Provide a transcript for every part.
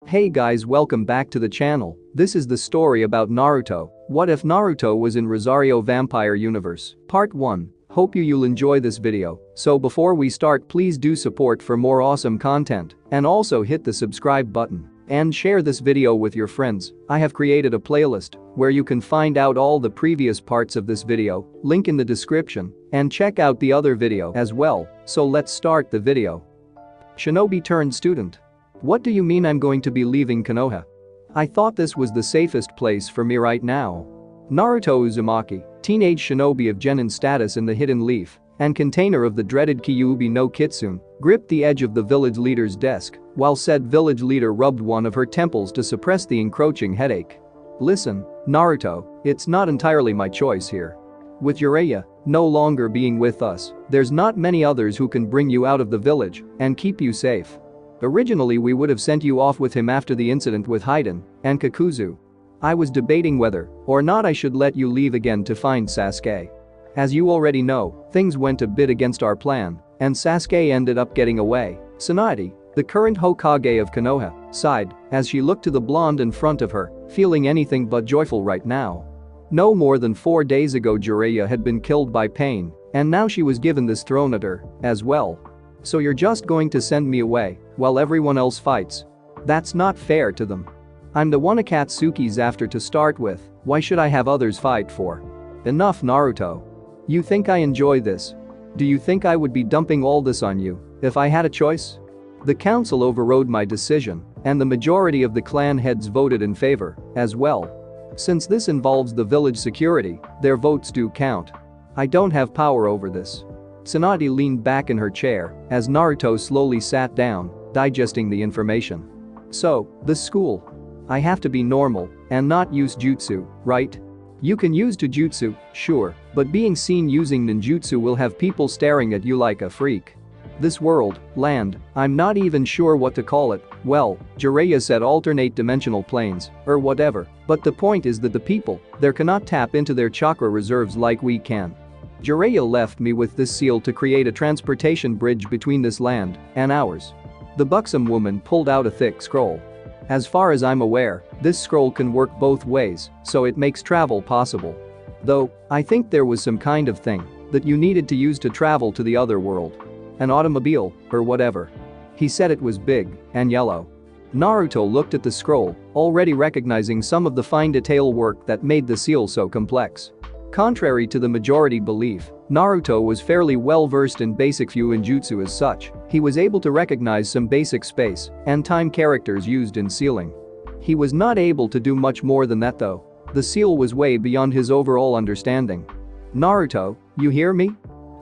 Hey guys, welcome back to the channel. This is the story about Naruto. What if Naruto was in Rosario Vampire Universe? Part 1. Hope you'll enjoy this video. So before we start, please do support for more awesome content and also hit the subscribe button and share this video with your friends. I have created a playlist where you can find out all the previous parts of this video, link in the description, and check out the other video as well. So let's start the video. Shinobi turned student. What do you mean I'm going to be leaving Konoha? I thought this was the safest place for me right now. Naruto Uzumaki, teenage shinobi of genin status in the Hidden Leaf and container of the dreaded Kyuubi no Kitsune, gripped the edge of the village leader's desk while said village leader rubbed one of her temples to suppress the encroaching headache. Listen, Naruto, it's not entirely my choice here. With Jiraiya no longer being with us, there's not many others who can bring you out of the village and keep you safe. Originally we would have sent you off with him after the incident with Haiden and Kakuzu. I was debating whether or not I should let you leave again to find Sasuke. As you already know, things went a bit against our plan and Sasuke ended up getting away. Tsunade, the current Hokage of Konoha, sighed as she looked to the blonde in front of her, feeling anything but joyful right now. No more than 4 days ago Jiraiya had been killed by Pain and now she was given this throne at her as well. So you're just going to send me away while everyone else fights? That's not fair to them. I'm the one Akatsuki's after to start with, why should I have others fight for? Enough Naruto. You think I enjoy this? Do you think I would be dumping all this on you if I had a choice? The council overrode my decision and the majority of the clan heads voted in favor as well. Since this involves the village security, their votes do count. I don't have power over this. Tsunade leaned back in her chair as Naruto slowly sat down, digesting the information. So, the school. I have to be normal and not use jutsu, right? You can use jujutsu, sure, but being seen using ninjutsu will have people staring at you like a freak. This world, land, I'm not even sure what to call it, well, Jiraiya said alternate dimensional planes, or whatever, but the point is that the people there cannot tap into their chakra reserves like we can. Jiraiya left me with this seal to create a transportation bridge between this land and ours. The buxom woman pulled out a thick scroll. As far as I'm aware, this scroll can work both ways, so it makes travel possible. Though, I think there was some kind of thing that you needed to use to travel to the other world. An automobile, or whatever. He said it was big and yellow. Naruto looked at the scroll, already recognizing some of the fine detail work that made the seal so complex. Contrary to the majority belief, Naruto was fairly well versed in basic Fuinjutsu as such, he was able to recognize some basic space and time characters used in sealing. He was not able to do much more than that though. The seal was way beyond his overall understanding. Naruto, you hear me?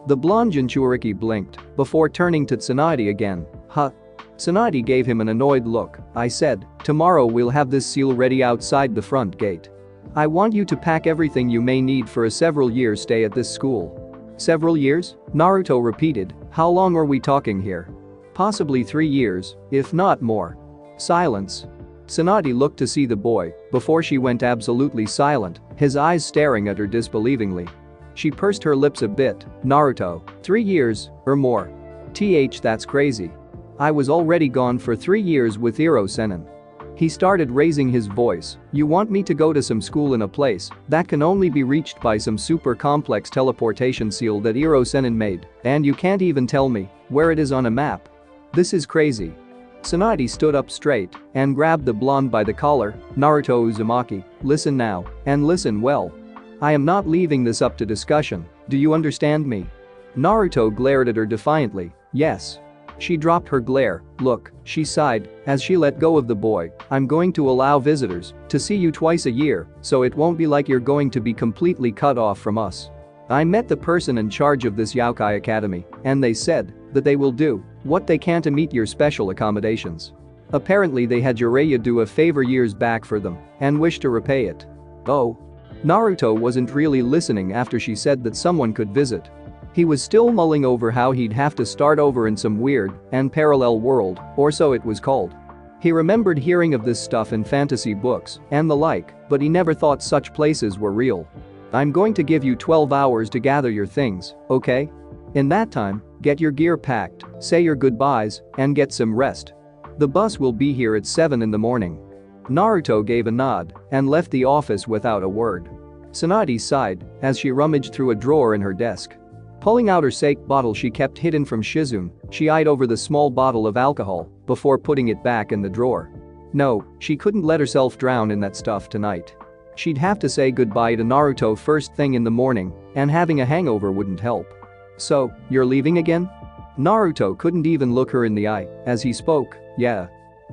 The blonde Jinchuriki blinked before turning to Tsunade again. Huh? Tsunade gave him an annoyed look. I said, tomorrow we'll have this seal ready outside the front gate. I want you to pack everything you may need for a several year stay at this school. Several years? Naruto repeated, how long are we talking here? Possibly 3 years, if not more. Silence. Tsunade looked to see the boy before she went absolutely silent, his eyes staring at her disbelievingly. She pursed her lips a bit. Naruto, 3 years or more. That's crazy. I was already gone for 3 years with Iro Sennin. He started raising his voice. You want me to go to some school in a place that can only be reached by some super complex teleportation seal that Iro Sennin made, and you can't even tell me where it is on a map? This is crazy. Tsunade stood up straight and grabbed the blonde by the collar. Naruto Uzumaki, listen now, and listen well. I am not leaving this up to discussion, do you understand me? Naruto glared at her defiantly, yes. She dropped her glare. Look, she sighed as she let go of the boy, I'm going to allow visitors to see you twice a year, so it won't be like you're going to be completely cut off from us. I met the person in charge of this Youkai Academy, and they said that they will do what they can to meet your special accommodations. Apparently they had Jiraiya do a favor years back for them and wish to repay it. Oh. Naruto wasn't really listening after she said that someone could visit. He was still mulling over how he'd have to start over in some weird and parallel world, or so it was called. He remembered hearing of this stuff in fantasy books and the like, but he never thought such places were real. I'm going to give you 12 hours to gather your things, okay? In that time, get your gear packed, say your goodbyes, and get some rest. The bus will be here at 7 in the morning. Naruto gave a nod and left the office without a word. Tsunade sighed as she rummaged through a drawer in her desk. Pulling out her sake bottle she kept hidden from Shizune, she eyed over the small bottle of alcohol before putting it back in the drawer. No, she couldn't let herself drown in that stuff tonight. She'd have to say goodbye to Naruto first thing in the morning, and having a hangover wouldn't help. So, you're leaving again? Naruto couldn't even look her in the eye as he spoke. Yeah.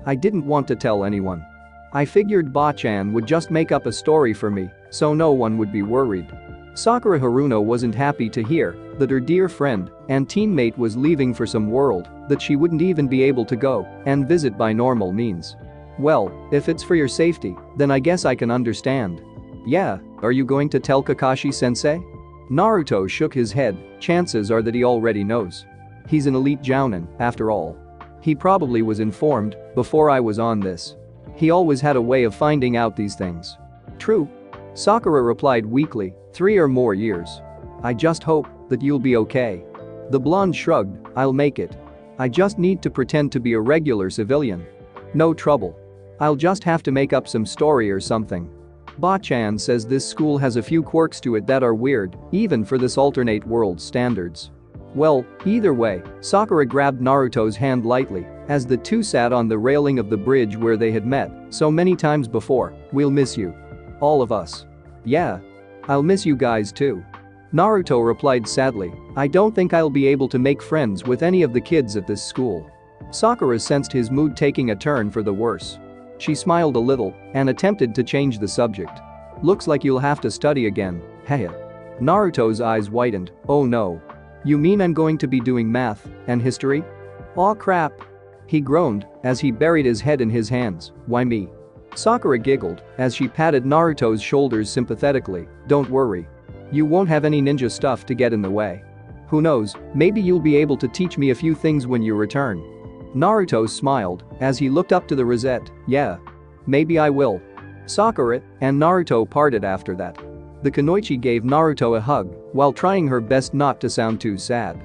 I didn't want to tell anyone. I figured Ba-chan would just make up a story for me, so no one would be worried. Sakura Haruno wasn't happy to hear that her dear friend and teammate was leaving for some world that she wouldn't even be able to go and visit by normal means. Well, if it's for your safety, then I guess I can understand. Yeah, are you going to tell Kakashi-sensei? Naruto shook his head, chances are that he already knows. He's an elite jounin, after all. He probably was informed before I was on this. He always had a way of finding out these things. True. Sakura replied weakly, 3 or more years. I just hope that you'll be okay. The blonde shrugged, I'll make it. I just need to pretend to be a regular civilian. No trouble. I'll just have to make up some story or something. Ba-chan says this school has a few quirks to it that are weird, even for this alternate world standards. Well, either way, Sakura grabbed Naruto's hand lightly as the two sat on the railing of the bridge where they had met so many times before. We'll miss you. All of us. Yeah. I'll miss you guys too. Naruto replied sadly, I don't think I'll be able to make friends with any of the kids at this school. Sakura sensed his mood taking a turn for the worse. She smiled a little and attempted to change the subject. Looks like you'll have to study again, heh. Naruto's eyes widened, oh no. You mean I'm going to be doing math and history? Aw crap. He groaned as he buried his head in his hands, why me? Sakura giggled as she patted Naruto's shoulders sympathetically, don't worry. You won't have any ninja stuff to get in the way. Who knows, maybe you'll be able to teach me a few things when you return. Naruto smiled as he looked up to the rosette, yeah. Maybe I will. Sakura and Naruto parted after that. The kunoichi gave Naruto a hug while trying her best not to sound too sad.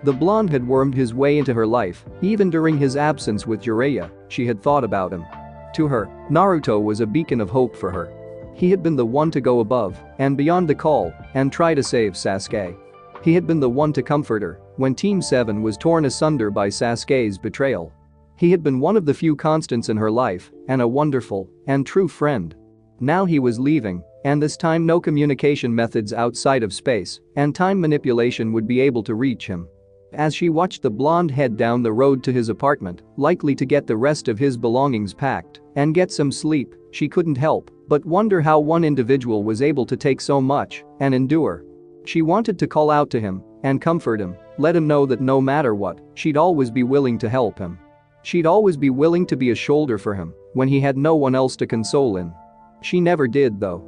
The blonde had wormed his way into her life, even during his absence with Jiraiya, she had thought about him. To her, Naruto was a beacon of hope for her. He had been the one to go above and beyond the call and try to save Sasuke. He had been the one to comfort her when Team 7 was torn asunder by Sasuke's betrayal. He had been one of the few constants in her life and a wonderful and true friend. Now he was leaving, and this time no communication methods outside of space and time manipulation would be able to reach him. As she watched the blonde head down the road to his apartment, likely to get the rest of his belongings packed and get some sleep, she couldn't help but wonder how one individual was able to take so much and endure. She wanted to call out to him and comfort him, let him know that no matter what, she'd always be willing to help him. She'd always be willing to be a shoulder for him when he had no one else to console in. She never did though.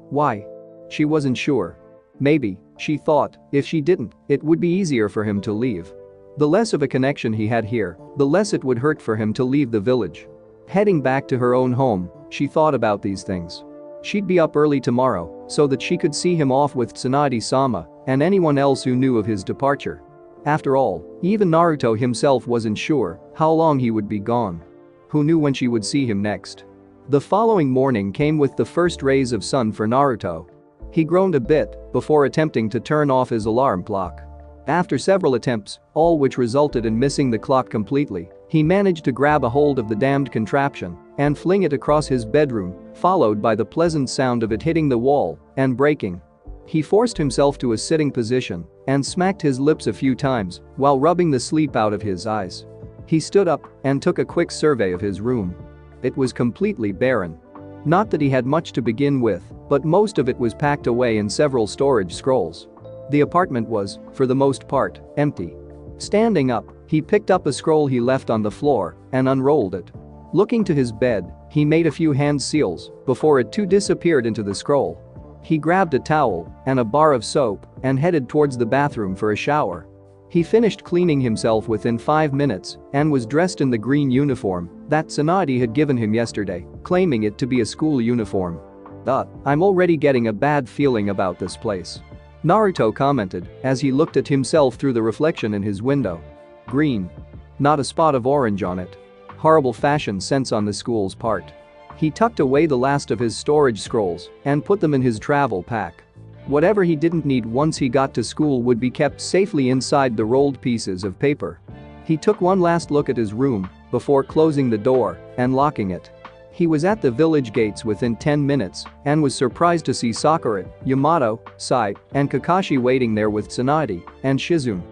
Why? She wasn't sure. Maybe, she thought, if she didn't, it would be easier for him to leave. The less of a connection he had here, the less it would hurt for him to leave the village. Heading back to her own home, she thought about these things. She'd be up early tomorrow so that she could see him off with Tsunade-sama and anyone else who knew of his departure. After all, even Naruto himself wasn't sure how long he would be gone. Who knew when she would see him next? The following morning came with the first rays of sun for Naruto. He groaned a bit before attempting to turn off his alarm clock. After several attempts, all which resulted in missing the clock completely, he managed to grab a hold of the damned contraption and fling it across his bedroom, followed by the pleasant sound of it hitting the wall and breaking. He forced himself to a sitting position and smacked his lips a few times while rubbing the sleep out of his eyes. He stood up and took a quick survey of his room. It was completely barren. Not that he had much to begin with, but most of it was packed away in several storage scrolls. The apartment was, for the most part, empty. Standing up, he picked up a scroll he left on the floor and unrolled it. Looking to his bed, he made a few hand seals before it too disappeared into the scroll. He grabbed a towel and a bar of soap and headed towards the bathroom for a shower. He finished cleaning himself within 5 minutes and was dressed in the green uniform that Tsunade had given him yesterday, claiming it to be a school uniform. I'm already getting a bad feeling about this place. Naruto commented as he looked at himself through the reflection in his window. Green. Not a spot of orange on it. horrible fashion sense on the school's part. He tucked away the last of his storage scrolls and put them in his travel pack. Whatever he didn't need once he got to school would be kept safely inside the rolled pieces of paper. He took one last look at his room before closing the door and locking it. He was at the village gates within 10 minutes and was surprised to see Sakura, Yamato, Sai, and Kakashi waiting there with Tsunade and Shizune.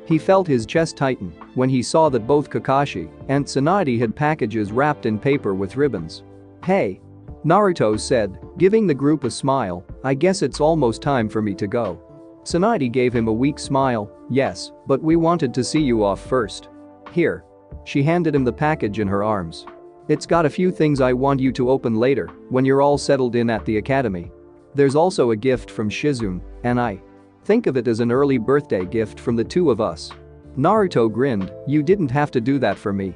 He felt his chest tighten when he saw that both Kakashi and Tsunade had packages wrapped in paper with ribbons. "Hey," Naruto said, giving the group a smile, "I guess it's almost time for me to go." Tsunade gave him a weak smile, "Yes, but we wanted to see you off first. Here." She handed him the package in her arms. "It's got a few things I want you to open later when you're all settled in at the academy. There's also a gift from Shizune, and I think of it as an early birthday gift from the two of us." Naruto grinned, "You didn't have to do that for me."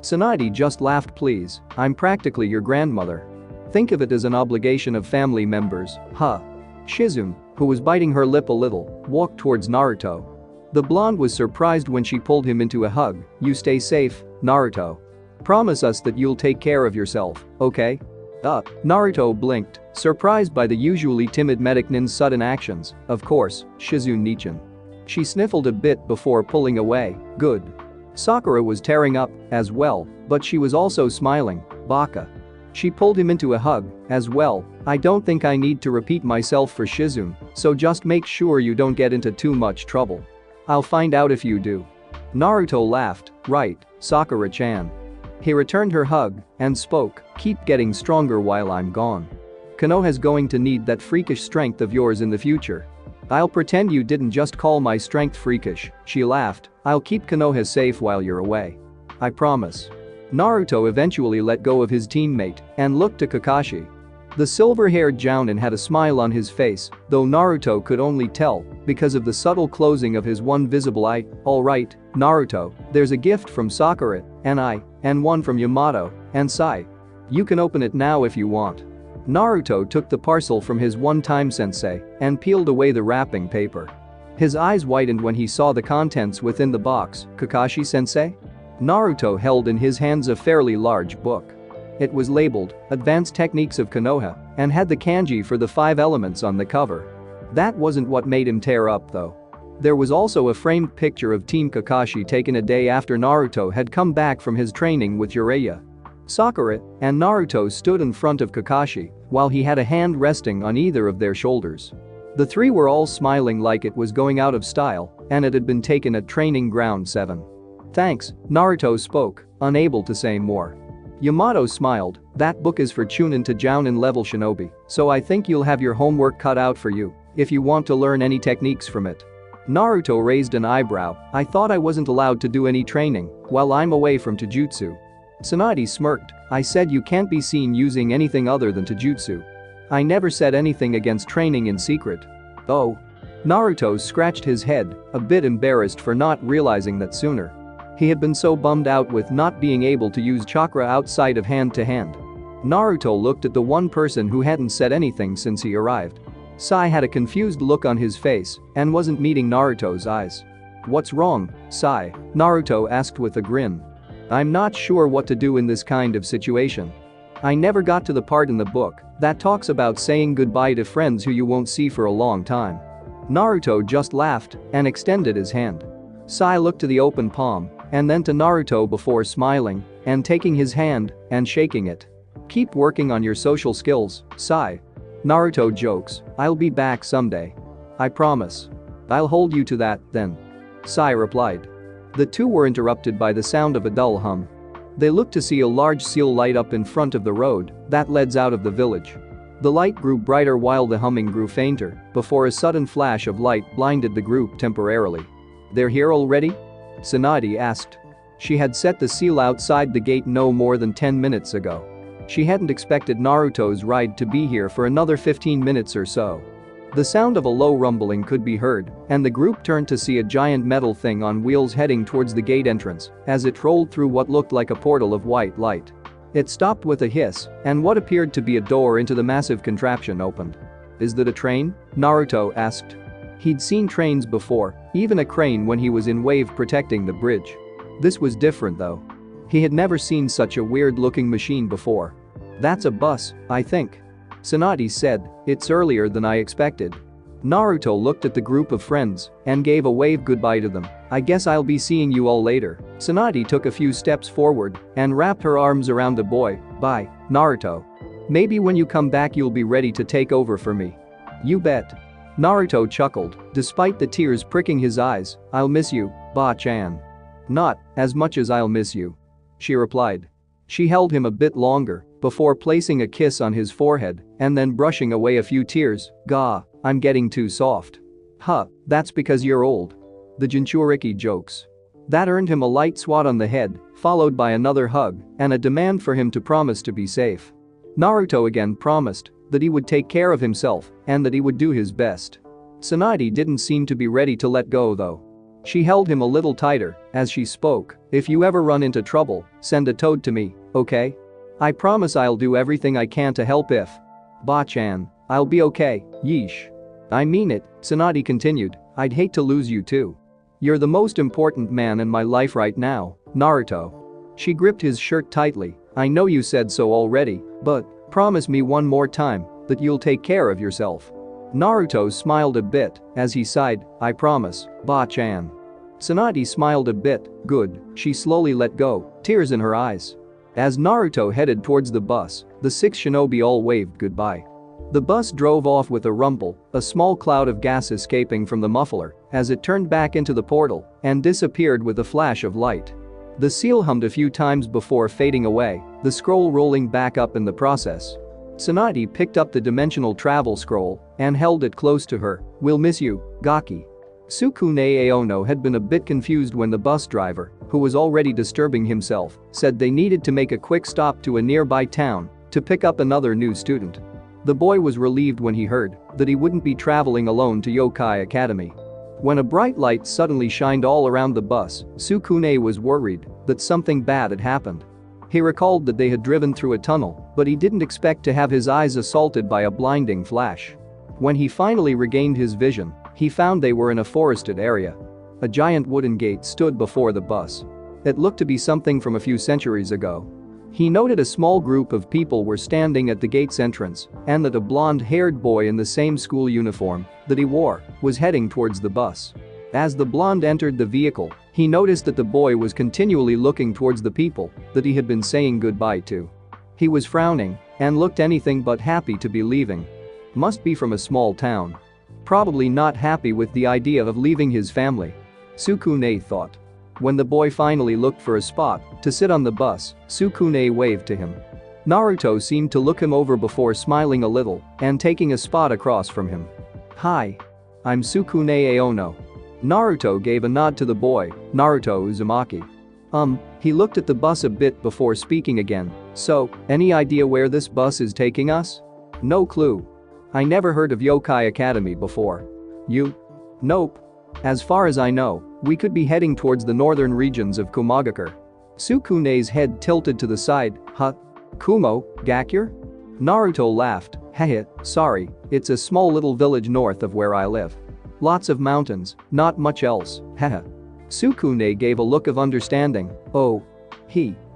Tsunade just laughed, "Please, I'm practically your grandmother. Think of it as an obligation of family members, huh?" Shizune, who was biting her lip a little, walked towards Naruto. The blonde was surprised when she pulled him into a hug. "You stay safe, Naruto. Promise us that you'll take care of yourself, okay?" Naruto blinked, surprised by the usually timid Medicnin's sudden actions. "Of course, Shizune-nichan." She sniffled a bit before pulling away. "Good." Sakura was tearing up as well, but she was also smiling. "Baka." She pulled him into a hug as well. "I don't think I need to repeat myself for Shizune, so just make sure you don't get into too much trouble. I'll find out if you do." Naruto laughed. "Right, Sakura-chan." He returned her hug and spoke, "Keep getting stronger while I'm gone. Konoha's going to need that freakish strength of yours in the future." "I'll pretend you didn't just call my strength freakish," she laughed. "I'll keep Konoha safe while you're away. I promise." Naruto eventually let go of his teammate and looked to Kakashi. The silver-haired Jounin had a smile on his face, though Naruto could only tell because of the subtle closing of his one visible eye. "All right, Naruto, there's a gift from Sakura and I, and one from Yamato and Sai. You can open it now if you want." Naruto took the parcel from his one-time sensei and peeled away the wrapping paper. His eyes widened when he saw the contents within the box. "Kakashi-sensei?" Naruto held in his hands a fairly large book. It was labeled, "Advanced Techniques of Konoha," and had the kanji for the 5 elements on the cover. That wasn't what made him tear up though. There was also a framed picture of Team Kakashi taken a day after Naruto had come back from his training with Jiraiya. Sakura and Naruto stood in front of Kakashi while he had a hand resting on either of their shoulders. The three were all smiling like it was going out of style and it had been taken at Training Ground 7. "Thanks," Naruto spoke, unable to say more. Yamato smiled, "That book is for Chunin to Jounin level shinobi, so I think you'll have your homework cut out for you if you want to learn any techniques from it." Naruto raised an eyebrow. "I thought I wasn't allowed to do any training while I'm away from Taijutsu." Tsunade smirked, "I said you can't be seen using anything other than Taijutsu. I never said anything against training in secret." "Oh." Naruto scratched his head, a bit embarrassed for not realizing that sooner. He had been so bummed out with not being able to use chakra outside of hand-to-hand. Naruto looked at the one person who hadn't said anything since he arrived. Sai had a confused look on his face and wasn't meeting Naruto's eyes. "What's wrong, Sai?" Naruto asked with a grin. "I'm not sure what to do in this kind of situation. I never got to the part in the book that talks about saying goodbye to friends who you won't see for a long time." Naruto just laughed and extended his hand. Sai looked to the open palm and then to Naruto before smiling and taking his hand and shaking it. "Keep working on your social skills, Sai." Naruto jokes, "I'll be back someday. I promise. I'll hold you to that, then." Sai replied. The two were interrupted by the sound of a dull hum. They looked to see a large seal light up in front of the road that leads out of the village. The light grew brighter while the humming grew fainter before a sudden flash of light blinded the group temporarily. "They're here already?" Tsunade asked. She had set the seal outside the gate no more than 10 minutes ago. She hadn't expected Naruto's ride to be here for another 15 minutes or so. The sound of a low rumbling could be heard, and the group turned to see a giant metal thing on wheels heading towards the gate entrance as it rolled through what looked like a portal of white light. It stopped with a hiss, and what appeared to be a door into the massive contraption opened. "Is that a train?" Naruto asked. He'd seen trains before, even a crane when he was in Wave protecting the bridge. This was different though. He had never seen such a weird-looking machine before. "That's a bus, I think," Tsunade said. "It's earlier than I expected." Naruto looked at the group of friends and gave a wave goodbye to them. "I guess I'll be seeing you all later." Tsunade took a few steps forward and wrapped her arms around the boy. "Bye, Naruto. Maybe when you come back you'll be ready to take over for me." "You bet." Naruto chuckled, despite the tears pricking his eyes. "I'll miss you, Ba-chan." "Not as much as I'll miss you," she replied. She held him a bit longer before placing a kiss on his forehead and then brushing away a few tears. "Gah, I'm getting too soft." "Huh, that's because you're old." The Jinchuriki jokes. That earned him a light swat on the head, followed by another hug and a demand for him to promise to be safe. Naruto again promised that he would take care of himself and that he would do his best. Tsunade didn't seem to be ready to let go though. She held him a little tighter as she spoke. "If you ever run into trouble, send a toad to me, okay? I promise I'll do everything I can to help if." "Ba-chan, I'll be okay, yeesh." "I mean it," Tsunade continued. "I'd hate to lose you too. You're the most important man in my life right now, Naruto." She gripped his shirt tightly. "I know you said so already, but promise me one more time that you'll take care of yourself." Naruto smiled a bit as he sighed. "I promise, Ba-chan." Tsunade smiled a bit. "Good." She slowly let go, tears in her eyes. As Naruto headed towards the bus, the 6 shinobi all waved goodbye. The bus drove off with a rumble, a small cloud of gas escaping from the muffler as it turned back into the portal and disappeared with a flash of light. The seal hummed a few times before fading away, the scroll rolling back up in the process. Tsunade picked up the dimensional travel scroll and held it close to her. "We'll miss you, Gaki." Sukune Aono had been a bit confused when the bus driver, who was already disturbing himself, said they needed to make a quick stop to a nearby town to pick up another new student. The boy was relieved when he heard that he wouldn't be traveling alone to Youkai Academy. When a bright light suddenly shined all around the bus, Sukune was worried that something bad had happened. He recalled that they had driven through a tunnel, but he didn't expect to have his eyes assaulted by a blinding flash. When he finally regained his vision, he found they were in a forested area. A giant wooden gate stood before the bus. It looked to be something from a few centuries ago. He noted a small group of people were standing at the gate's entrance and that a blonde-haired boy in the same school uniform that he wore was heading towards the bus. As the blonde entered the vehicle, he noticed that the boy was continually looking towards the people that he had been saying goodbye to. He was frowning and looked anything but happy to be leaving. Must be from a small town. Probably not happy with the idea of leaving his family, Sukune thought. When the boy finally looked for a spot to sit on the bus, Sukune waved to him. Naruto seemed to look him over before smiling a little and taking a spot across from him. "Hi. I'm Sukune Aono." Naruto gave a nod to the boy, Naruto Uzumaki. He looked at the bus a bit before speaking again. "So, any idea where this bus is taking us?" "No clue. I never heard of Youkai Academy before." "You?" "Nope. As far as I know, we could be heading towards the northern regions of Kumagakure." Sukune's head tilted to the side. "Huh? Kumo, Gakure?" Naruto laughed. "Heh, sorry, it's a small little village north of where I live. Lots of mountains, not much else, heh." Sukune gave a look of understanding. "Oh.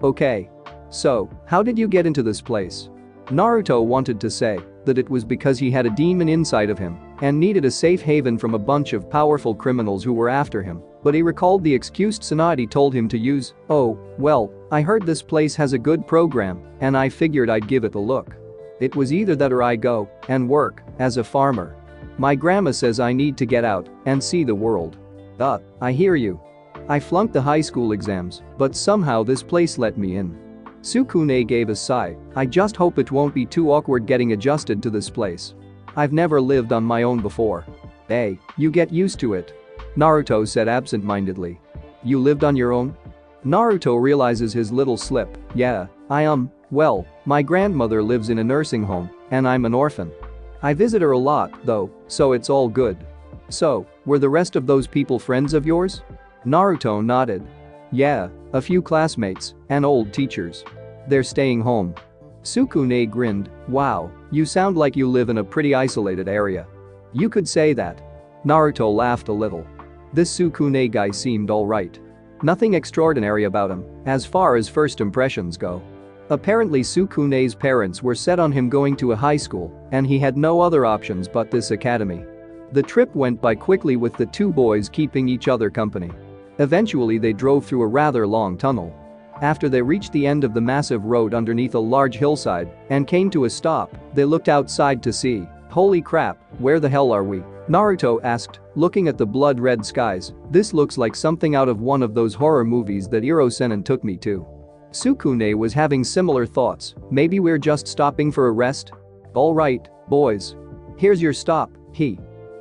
Okay. So, how did you get into this place?" Naruto wanted to say that it was because he had a demon inside of him and needed a safe haven from a bunch of powerful criminals who were after him, but he recalled the excuse Tsunade told him to use. "Oh, well, I heard this place has a good program and I figured I'd give it a look. It was either that or I go and work as a farmer. My grandma says I need to get out and see the world." I hear you. I flunked the high school exams, but somehow this place let me in." Sukune gave a sigh. "I just hope it won't be too awkward getting adjusted to this place. I've never lived on my own before." "Hey, you get used to it," Naruto said absent-mindedly. "You lived on your own?" Naruto realizes his little slip. "Yeah, well, my grandmother lives in a nursing home and I'm an orphan. I visit her a lot, though, so it's all good." "So, were the rest of those people friends of yours?" Naruto nodded. "Yeah, a few classmates and old teachers. They're staying home." Sukune grinned. "Wow, you sound like you live in a pretty isolated area." "You could say that." Naruto laughed a little. This Sukune guy seemed alright. Nothing extraordinary about him, as far as first impressions go. Apparently Sukune's parents were set on him going to a high school, and he had no other options but this academy. The trip went by quickly with the two boys keeping each other company. Eventually they drove through a rather long tunnel. After they reached the end of the massive road underneath a large hillside and came to a stop, they looked outside to see. Holy crap, where the hell are we? Naruto asked, looking at the blood-red skies. This looks like something out of one of those horror movies that Iro-senin took me to. Sukune was having similar thoughts. Maybe we're just stopping for a rest? Alright, boys. Here's your stop, he.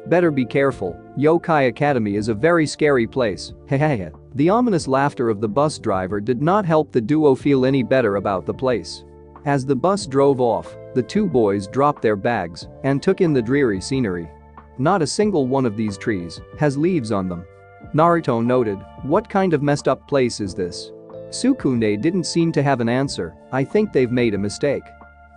Better be careful, Youkai Academy is a very scary place, hehehe. The ominous laughter of the bus driver did not help the duo feel any better about the place. As the bus drove off, the two boys dropped their bags and took in the dreary scenery. Not a single one of these trees has leaves on them. Naruto noted, what kind of messed up place is this? Sukune didn't seem to have an answer. I think they've made a mistake.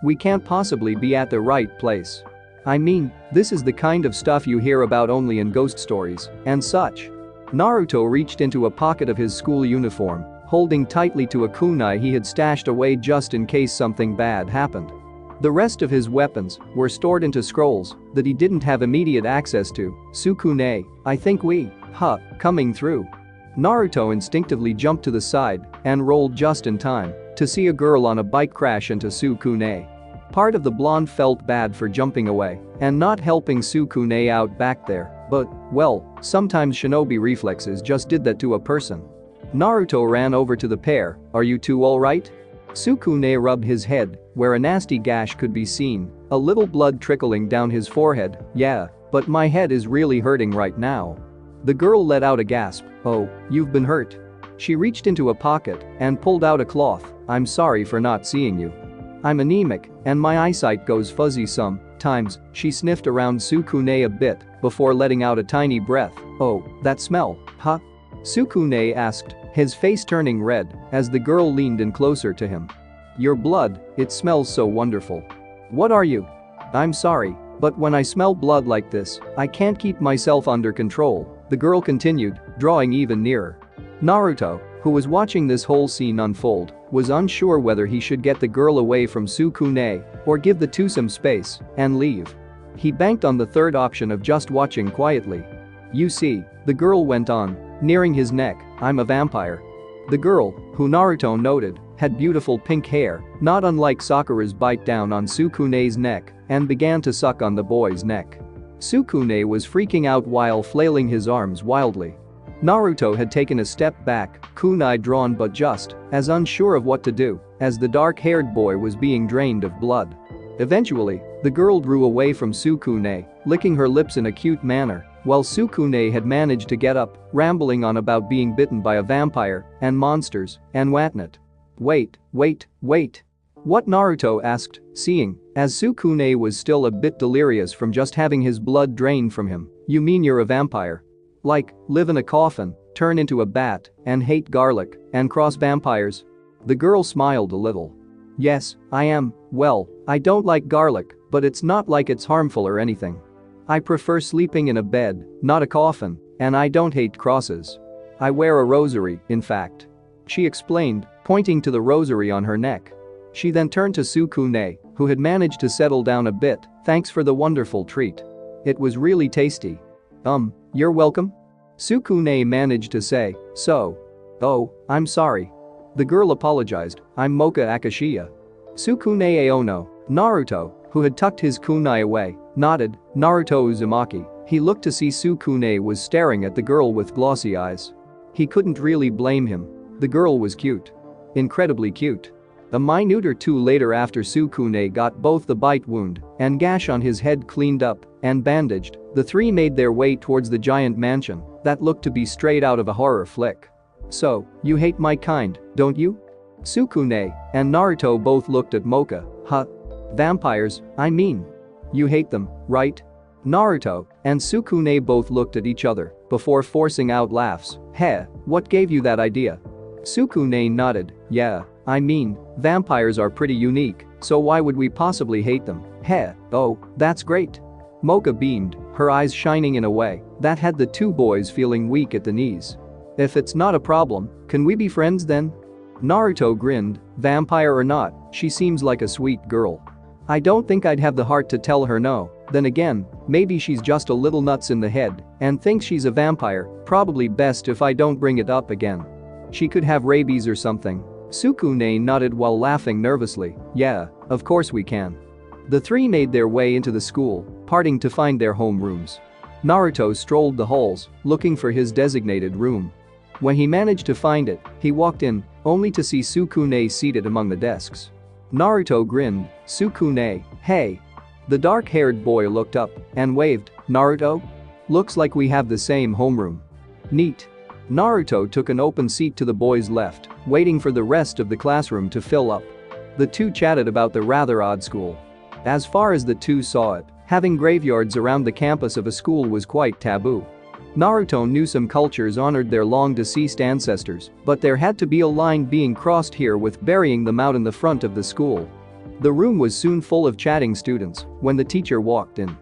We can't possibly be at the right place. I mean, this is the kind of stuff you hear about only in ghost stories and such. Naruto reached into a pocket of his school uniform, holding tightly to a kunai he had stashed away just in case something bad happened. The rest of his weapons were stored into scrolls that he didn't have immediate access to. Sukune, I think coming through. Naruto instinctively jumped to the side and rolled just in time to see a girl on a bike crash into Sukune. Part of the blonde felt bad for jumping away and not helping Sukune out back there, but, well, sometimes shinobi reflexes just did that to a person. Naruto ran over to the pair. Are you two alright? Sukune rubbed his head, where a nasty gash could be seen, a little blood trickling down his forehead. Yeah, but my head is really hurting right now. The girl let out a gasp. Oh, you've been hurt. She reached into a pocket and pulled out a cloth. I'm sorry for not seeing you. I'm anemic, and my eyesight goes fuzzy sometimes. She sniffed around Sukune a bit before letting out a tiny breath. Oh, that smell, huh? Sukune asked, his face turning red as the girl leaned in closer to him. Your blood, it smells so wonderful. What are you? I'm sorry, but when I smell blood like this, I can't keep myself under control, the girl continued, drawing even nearer. Naruto, who was watching this whole scene unfold, was unsure whether he should get the girl away from Sukune or give the two some space and leave. He banked on the third option of just watching quietly. You see, the girl went on, nearing his neck, I'm a vampire. The girl, who Naruto noted, had beautiful pink hair, not unlike Sakura's bite down on Sukune's neck, and began to suck on the boy's neck. Sukune was freaking out while flailing his arms wildly. Naruto had taken a step back, kunai drawn but just as unsure of what to do as the dark-haired boy was being drained of blood. Eventually, the girl drew away from Sukune, licking her lips in a cute manner, while Sukune had managed to get up, rambling on about being bitten by a vampire and monsters and whatnot. Wait. What? Naruto asked, seeing as Sukune was still a bit delirious from just having his blood drained from him. You mean you're a vampire? Like, live in a coffin, turn into a bat, and hate garlic, and cross vampires? The girl smiled a little. Yes, I am. Well, I don't like garlic, but it's not like it's harmful or anything. I prefer sleeping in a bed, not a coffin, and I don't hate crosses. I wear a rosary, in fact. She explained, pointing to the rosary on her neck. She then turned to Sukune, who had managed to settle down a bit. Thanks for the wonderful treat. It was really tasty. You're welcome? Sukune managed to say, so. Oh, I'm sorry. The girl apologized, I'm Moka Akashiya. Sukune Aono. Naruto, who had tucked his kunai away, nodded. Naruto Uzumaki. He looked to see Sukune was staring at the girl with glossy eyes. He couldn't really blame him. The girl was cute. Incredibly cute. A minute or two later, after Sukune got both the bite wound and gash on his head cleaned up and bandaged, the three made their way towards the giant mansion that looked to be straight out of a horror flick. So, you hate my kind, don't you? Sukune and Naruto both looked at Moka. Huh? Vampires, I mean. You hate them, right? Naruto and Sukune both looked at each other before forcing out laughs. Heh, what gave you that idea? Sukune nodded. Yeah, I mean, vampires are pretty unique, so why would we possibly hate them? Heh, oh, that's great. Moka beamed, her eyes shining in a way that had the two boys feeling weak at the knees. If it's not a problem, can we be friends then? Naruto grinned, vampire or not, she seems like a sweet girl. I don't think I'd have the heart to tell her no, then again, maybe she's just a little nuts in the head and thinks she's a vampire, probably best if I don't bring it up again. She could have rabies or something. Sukune nodded while laughing nervously, yeah, of course we can. The three made their way into the school, parting to find their homerooms. Naruto strolled the halls, looking for his designated room. When he managed to find it, he walked in, only to see Sukune seated among the desks. Naruto grinned, Sukune, hey. The dark-haired boy looked up and waved, Naruto? Looks like we have the same homeroom. Neat. Naruto took an open seat to the boy's left, waiting for the rest of the classroom to fill up. The two chatted about the rather odd school. As far as the two saw it, having graveyards around the campus of a school was quite taboo. Naruto knew some cultures honored their long-deceased ancestors, but there had to be a line being crossed here with burying them out in the front of the school. The room was soon full of chatting students when the teacher walked in.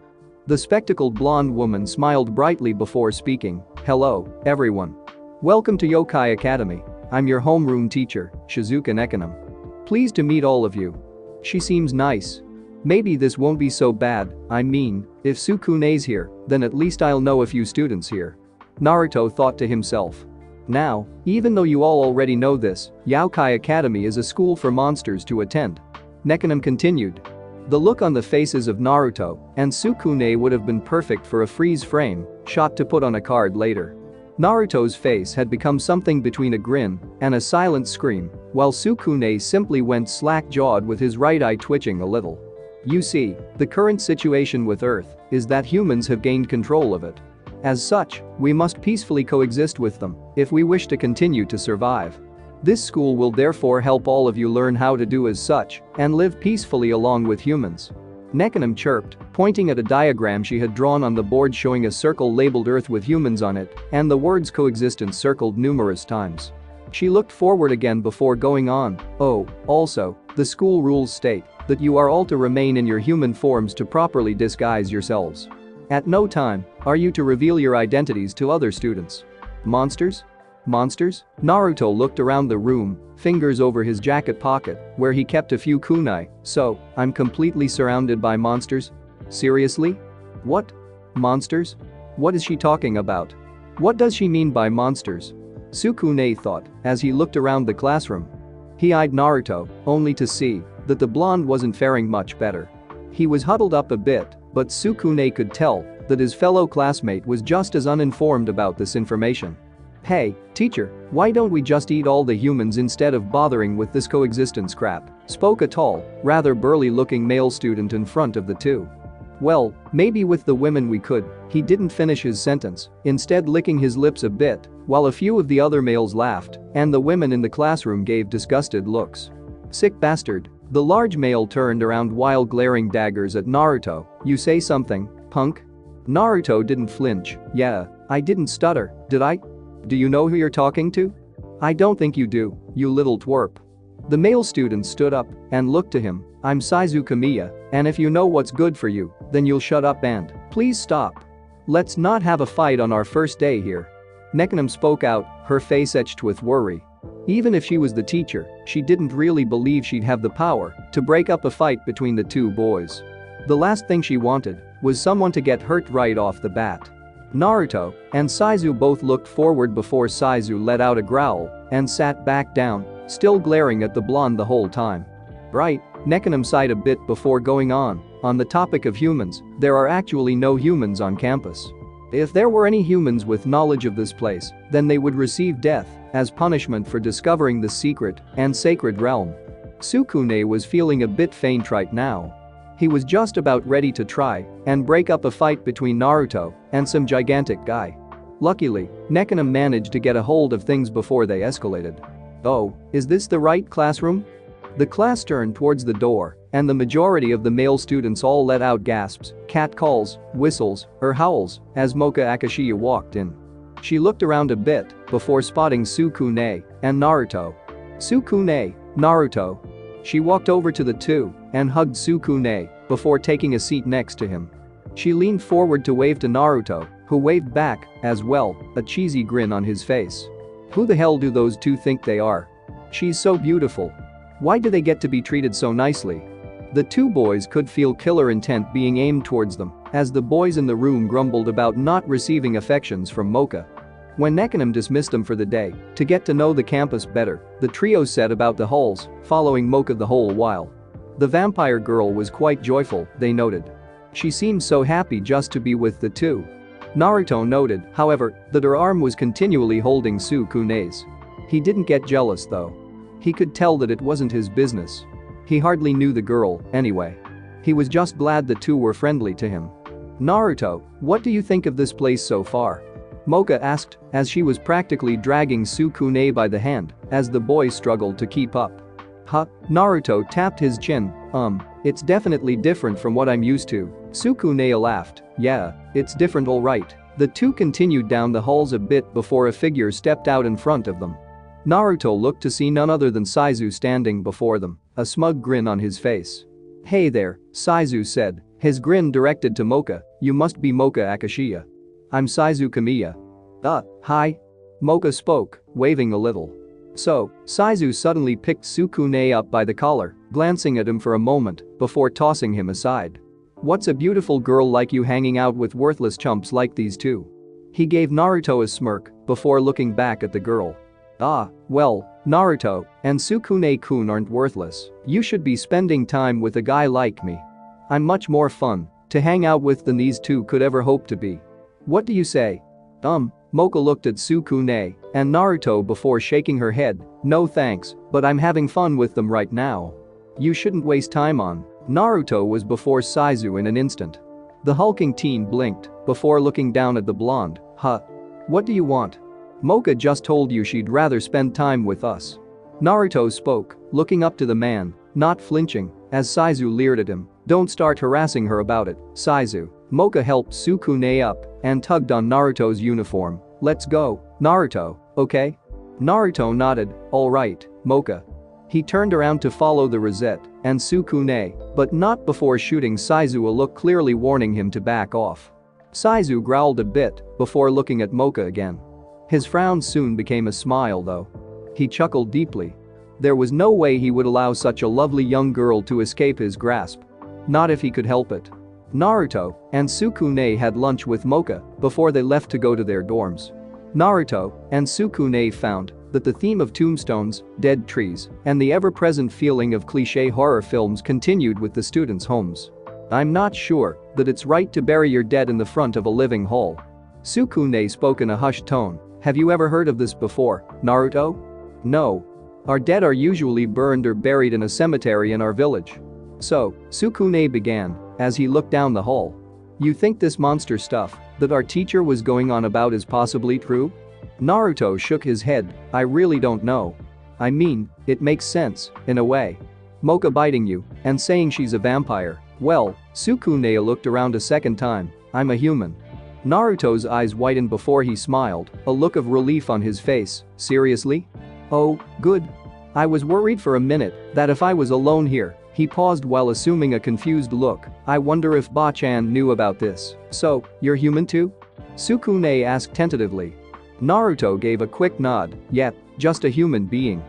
The spectacled blonde woman smiled brightly before speaking, hello, everyone. Welcome to Youkai Academy. I'm your homeroom teacher, Shizuka Nekonim. Pleased to meet all of you. She seems nice. Maybe this won't be so bad, I mean, if Sukune's here, then at least I'll know a few students here. Naruto thought to himself. Now, even though you all already know this, Youkai Academy is a school for monsters to attend. Nekonim continued. The look on the faces of Naruto and Sukune would have been perfect for a freeze frame shot to put on a card later. Naruto's face had become something between a grin and a silent scream, while Sukune simply went slack-jawed with his right eye twitching a little. You see, the current situation with Earth is that humans have gained control of it. As such, we must peacefully coexist with them if we wish to continue to survive. This school will therefore help all of you learn how to do as such and live peacefully along with humans. Nekonim chirped, pointing at a diagram she had drawn on the board showing a circle labeled Earth with humans on it and the words coexistence circled numerous times. She looked forward again before going on, oh, also, the school rules state that you are all to remain in your human forms to properly disguise yourselves. At no time are you to reveal your identities to other students. Monsters? Monsters? Naruto looked around the room, fingers over his jacket pocket, where he kept a few kunai, so, I'm completely surrounded by monsters? Seriously? What? Monsters? What is she talking about? What does she mean by monsters? Sukune thought as he looked around the classroom. He eyed Naruto, only to see that the blonde wasn't faring much better. He was huddled up a bit, but Sukune could tell that his fellow classmate was just as uninformed about this information. Hey, teacher, why don't we just eat all the humans instead of bothering with this coexistence crap? Spoke a tall, rather burly-looking male student in front of the two. Well, maybe with the women we could, he didn't finish his sentence, instead licking his lips a bit, while a few of the other males laughed, and the women in the classroom gave disgusted looks. Sick bastard. The large male turned around while glaring daggers at Naruto, you say something, punk? Naruto didn't flinch, yeah, I didn't stutter, did I? Do you know who you're talking to? I don't think you do, you little twerp. The male student stood up and looked to him, I'm Saizu Kamiya, and if you know what's good for you, then you'll shut up and please stop. Let's not have a fight on our first day here. Nekonim spoke out, her face etched with worry. Even if she was the teacher, she didn't really believe she'd have the power to break up a fight between the two boys. The last thing she wanted was someone to get hurt right off the bat. Naruto and Saizu both looked forward before Saizu let out a growl and sat back down, still glaring at the blonde the whole time. Right, Nekonim sighed a bit before going on the topic of humans, there are actually no humans on campus. If there were any humans with knowledge of this place, then they would receive death as punishment for discovering the secret and sacred realm. Sukune was feeling a bit faint right now. He was just about ready to try and break up a fight between Naruto and some gigantic guy. Luckily, Nekonim managed to get a hold of things before they escalated. Oh, is this the right classroom? The class turned towards the door, and the majority of the male students all let out gasps, cat calls, whistles, or howls as Moka Akashiya walked in. She looked around a bit before spotting Sukune and Naruto. Sukune, Naruto. She walked over to the two and hugged Sukune before taking a seat next to him. She leaned forward to wave to Naruto, who waved back as well, a cheesy grin on his face. Who the hell do those two think they are? She's so beautiful. Why do they get to be treated so nicely? The two boys could feel killer intent being aimed towards them as the boys in the room grumbled about not receiving affections from Moka. When Nekanam dismissed them for the day to get to know the campus better, the trio set about the halls, following Moka the whole while. The vampire girl was quite joyful, they noted. She seemed so happy just to be with the two. Naruto noted, however, that her arm was continually holding Sukune's. He didn't get jealous though. He could tell that it wasn't his business. He hardly knew the girl, anyway. He was just glad the two were friendly to him. Naruto, what do you think of this place so far? Moka asked, as she was practically dragging Sukune by the hand, as the boy struggled to keep up. Huh? Naruto tapped his chin, it's definitely different from what I'm used to. Sukune laughed, yeah, it's different alright. The two continued down the halls a bit before a figure stepped out in front of them. Naruto looked to see none other than Saizu standing before them, a smug grin on his face. Hey there, Saizu said, his grin directed to Moka, you must be Moka Akashiya. I'm Saizu Kamiya. Hi. Moka spoke, waving a little. So, Saizu suddenly picked Sukune up by the collar, glancing at him for a moment before tossing him aside. What's a beautiful girl like you hanging out with worthless chumps like these two? He gave Naruto a smirk before looking back at the girl. Well, Naruto and Sukune-kun aren't worthless. You should be spending time with a guy like me. I'm much more fun to hang out with than these two could ever hope to be. What do you say? Moka looked at Sukune and Naruto before shaking her head, no thanks, but I'm having fun with them right now. You shouldn't waste time on. Naruto was before Saizu in an instant. The hulking teen blinked before looking down at the blonde. What do you want? Moka just told you she'd rather spend time with us. Naruto spoke, looking up to the man, not flinching, as Saizu leered at him. Don't start harassing her about it, Saizu. Moka helped Sukune up and tugged on Naruto's uniform. Let's go, Naruto, okay? Naruto nodded, alright, Moka. He turned around to follow the Rosette and Sukune, but not before shooting Saizu a look clearly warning him to back off. Saizu growled a bit before looking at Moka again. His frown soon became a smile though. He chuckled deeply. There was no way he would allow such a lovely young girl to escape his grasp. Not if he could help it. Naruto and Sukune had lunch with Moka before they left to go to their dorms. Naruto and Sukune found that the theme of tombstones, dead trees, and the ever-present feeling of cliché horror films continued with the students' homes. I'm not sure that it's right to bury your dead in the front of a living hall. Sukune spoke in a hushed tone. Have you ever heard of this before, Naruto? No. Our dead are usually burned or buried in a cemetery in our village. So, Sukune began, as he looked down the hall. You think this monster stuff that our teacher was going on about is possibly true? Naruto shook his head, I really don't know. I mean, it makes sense, in a way. Moka biting you and saying she's a vampire. Well, Sukune looked around a second time, I'm a human. Naruto's eyes widened before he smiled, a look of relief on his face. Seriously? Oh, good. I was worried for a minute that if I was alone here. He paused while assuming a confused look. I wonder if Ba-chan knew about this. So, you're human too? Sukune asked tentatively. Naruto gave a quick nod. Yep, just a human being.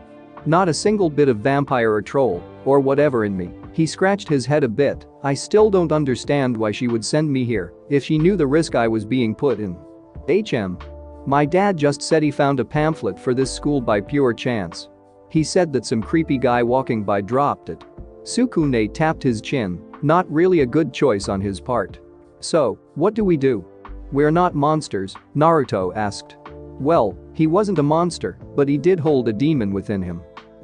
Not a single bit of vampire or troll, or whatever in me. He scratched his head a bit. I still don't understand why she would send me here if she knew the risk I was being put in. My dad just said he found a pamphlet for this school by pure chance. He said that some creepy guy walking by dropped it. Sukune tapped his chin, not really a good choice on his part. So, what do we do? We're not monsters, Naruto asked. Well, he wasn't a monster, but he did hold a demon within him.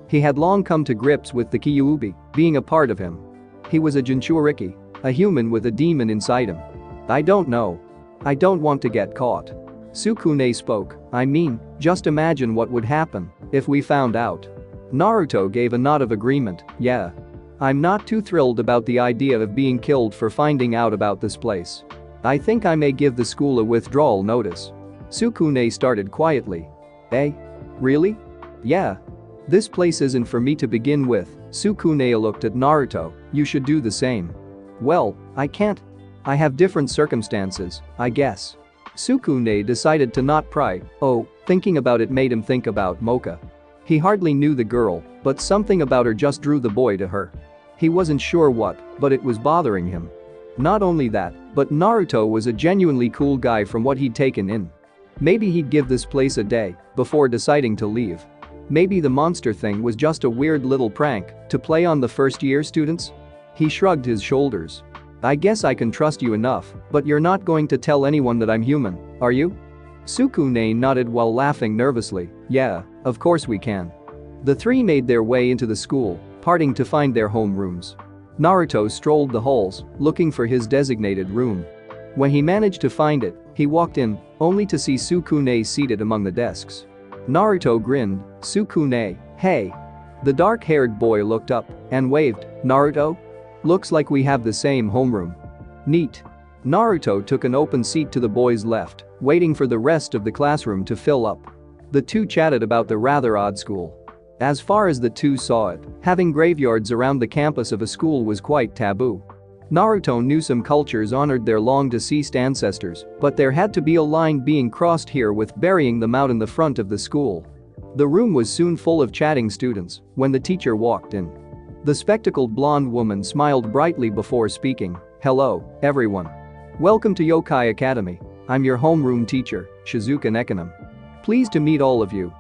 He had long come to grips with the Kyuubi being a part of him. He was a Jinchuriki, a human with a demon inside him. I don't know. I don't want to get caught. Sukune spoke, I mean, just imagine what would happen if we found out. Naruto gave a nod of agreement, yeah. I'm not too thrilled about the idea of being killed for finding out about this place. I think I may give the school a withdrawal notice. Sukune started quietly. Really? Yeah. This place isn't for me to begin with. Sukune looked at Naruto, you should do the same. Well, I can't. I have different circumstances, I guess. Sukune decided to not pry. Oh, thinking about it made him think about Moka. He hardly knew the girl, but something about her just drew the boy to her. He wasn't sure what, but it was bothering him. Not only that, but Naruto was a genuinely cool guy from what he'd taken in. Maybe he'd give this place a day before deciding to leave. Maybe the monster thing was just a weird little prank to play on the first-year students? He shrugged his shoulders. I guess I can trust you enough, but you're not going to tell anyone that I'm human, are you? Sukune nodded while laughing nervously. Yeah, of course we can. The three made their way into the school, parting to find their homerooms. Naruto strolled the halls, looking for his designated room. When he managed to find it, he walked in, only to see Sukune seated among the desks. Naruto grinned. Sukune, hey. The dark-haired boy looked up and waved. Naruto? Looks like we have the same homeroom. Neat. Naruto took an open seat to the boy's left, waiting for the rest of the classroom to fill up. The two chatted about the rather odd school. As far as the two saw it, having graveyards around the campus of a school was quite taboo. Naruto knew some cultures honored their long-deceased ancestors, but there had to be a line being crossed here with burying them out in the front of the school. The room was soon full of chatting students when the teacher walked in. The spectacled blonde woman smiled brightly before speaking. Hello, everyone. Welcome to Youkai Academy. I'm your homeroom teacher, Shizuka Nekonim. Pleased to meet all of you.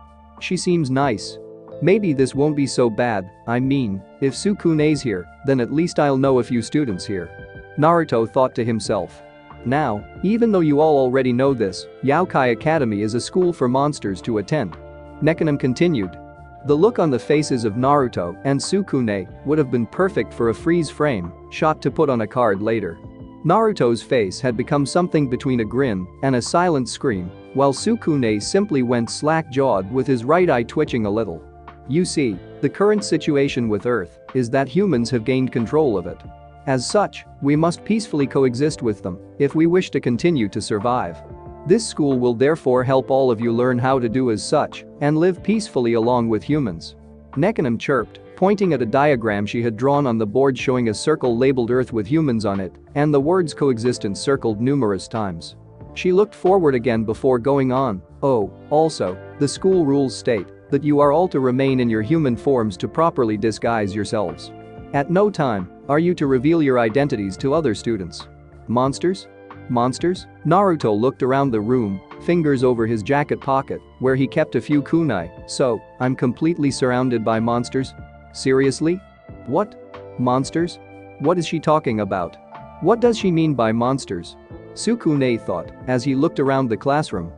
She seems nice. Maybe this won't be so bad, I mean, if Sukune's here, then at least I'll know a few students here. Naruto thought to himself. Now, even though you all already know this, Youkai Academy is a school for monsters to attend. Nekonim continued. The look on the faces of Naruto and Sukune would have been perfect for a freeze frame shot to put on a card later. Naruto's face had become something between a grin and a silent scream, while Sukune simply went slack-jawed with his right eye twitching a little. You see, the current situation with Earth is that humans have gained control of it. As such, we must peacefully coexist with them if we wish to continue to survive. This school will therefore help all of you learn how to do as such and live peacefully along with humans. Nekonim chirped, pointing at a diagram she had drawn on the board showing a circle labeled Earth with humans on it and the words coexistence circled numerous times. She looked forward again before going on. Oh, also, the school rules state that you are all to remain in your human forms to properly disguise yourselves. At no time are you to reveal your identities to other students. Monsters? Monsters? Naruto looked around the room, fingers over his jacket pocket, where he kept a few kunai. So, I'm completely surrounded by monsters? Seriously? What? Monsters? What is she talking about? What does she mean by monsters? Sukune thought as he looked around the classroom.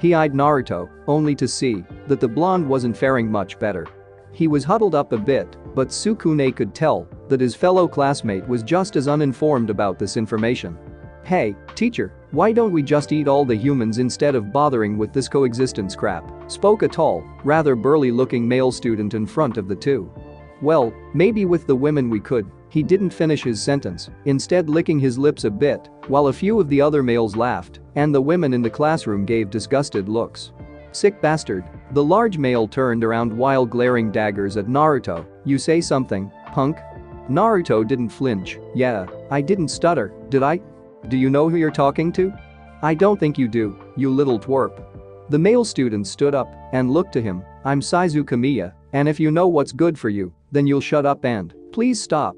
He eyed Naruto, only to see that the blonde wasn't faring much better. He was huddled up a bit, but Sukune could tell that his fellow classmate was just as uninformed about this information. Hey, teacher, why don't we just eat all the humans instead of bothering with this coexistence crap? Spoke a tall, rather burly-looking male student in front of the two. Well, maybe with the women we could. He didn't finish his sentence, instead licking his lips a bit, while a few of the other males laughed, and the women in the classroom gave disgusted looks. Sick bastard. The large male turned around while glaring daggers at Naruto. You say something, punk? Naruto didn't flinch. Yeah, I didn't stutter, did I? Do you know who you're talking to? I don't think you do, you little twerp. The male student stood up and looked to him. I'm Saizu Kamiya, and if you know what's good for you, then you'll shut up and please stop.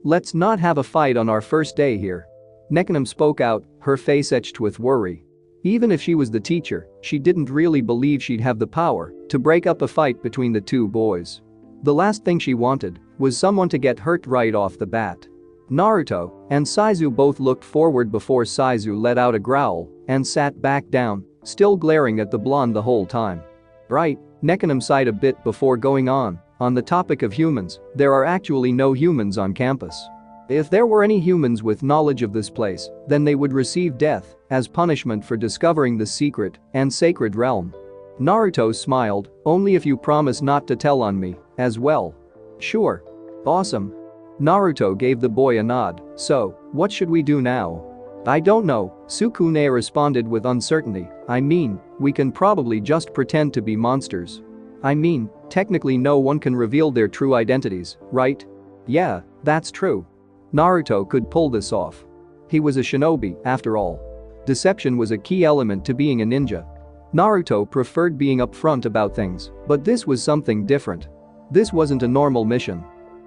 Let's not have a fight on our first day here. Nekonim spoke out, her face etched with worry. Even if she was the teacher, she didn't really believe she'd have the power to break up a fight between the two boys. The last thing she wanted was someone to get hurt right off the bat. Naruto and Saizu both looked forward before Saizu let out a growl and sat back down, still glaring at the blonde the whole time. Right, Nekonim sighed a bit before going on the topic of humans, there are actually no humans on campus. If there were any humans with knowledge of this place, then they would receive death as punishment for discovering the secret and sacred realm. Naruto smiled, only if you promise not to tell on me, as well. Sure. Awesome. Naruto gave the boy a nod. So, what should we do now? I don't know, Sukune responded with uncertainty. I mean, we can probably just pretend to be monsters. I mean, technically no one can reveal their true identities, right? Yeah, that's true. Naruto could pull this off. He was a shinobi, after all. Deception was a key element to being a ninja. Naruto preferred being upfront about things, but this was something different. This wasn't a normal mission.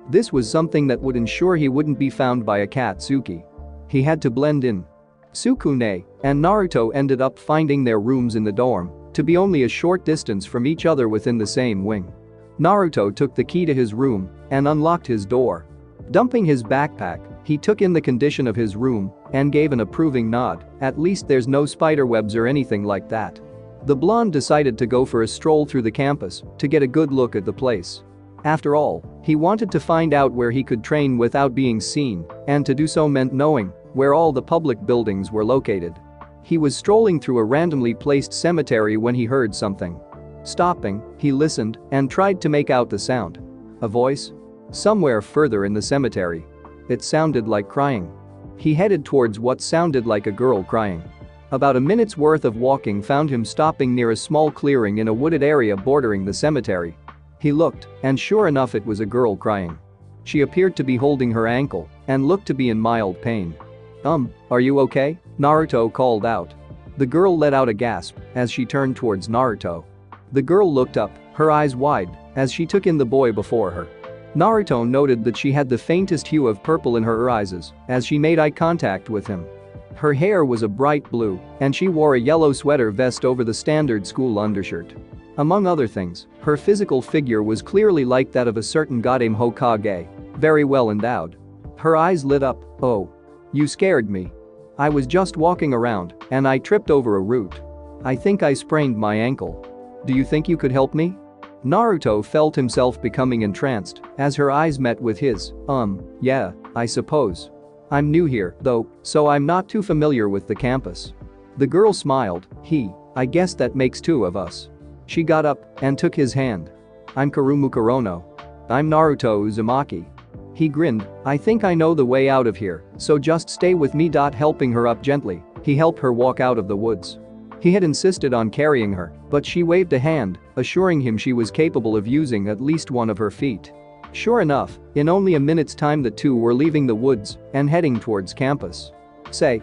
This was something that would ensure he wouldn't be found by Akatsuki. He had to blend in. Sukune and Naruto ended up finding their rooms in the dorm to be only a short distance from each other within the same wing. Naruto took the key to his room and unlocked his door. Dumping his backpack, he took in the condition of his room and gave an approving nod. At least there's no spiderwebs or anything like that. The blonde decided to go for a stroll through the campus to get a good look at the place. After all, he wanted to find out where he could train without being seen, and to do so meant knowing where all the public buildings were located. He was strolling through a randomly placed cemetery when he heard something. Stopping, he listened and tried to make out the sound. A voice? Somewhere further in the cemetery. It sounded like crying. He headed towards what sounded like a girl crying. About a minute's worth of walking found him stopping near a small clearing in a wooded area bordering the cemetery. He looked, and sure enough it was a girl crying. She appeared to be holding her ankle and looked to be in mild pain. Are you okay?" Naruto called out. The girl let out a gasp as she turned towards Naruto. The girl looked up, her eyes wide, as she took in the boy before her. Naruto noted that she had the faintest hue of purple in her eyes as she made eye contact with him. Her hair was a bright blue, and she wore a yellow sweater vest over the standard school undershirt. Among other things, her physical figure was clearly like that of a certain goddamn Hokage, very well endowed. Her eyes lit up. "Oh. You scared me. I was just walking around, and I tripped over a root. I think I sprained my ankle. Do you think you could help me?" Naruto felt himself becoming entranced as her eyes met with his. Yeah, I suppose. I'm new here, though, so I'm not too familiar with the campus." The girl smiled. I guess that makes two of us." She got up and took his hand. "I'm Kurumu Kurono. I'm Naruto Uzumaki." He grinned. "I think I know the way out of here, so just stay with me." Helping her up gently, he helped her walk out of the woods. He had insisted on carrying her, but she waved a hand, assuring him she was capable of using at least one of her feet. Sure enough, in only a minute's time the two were leaving the woods and heading towards campus. "Say,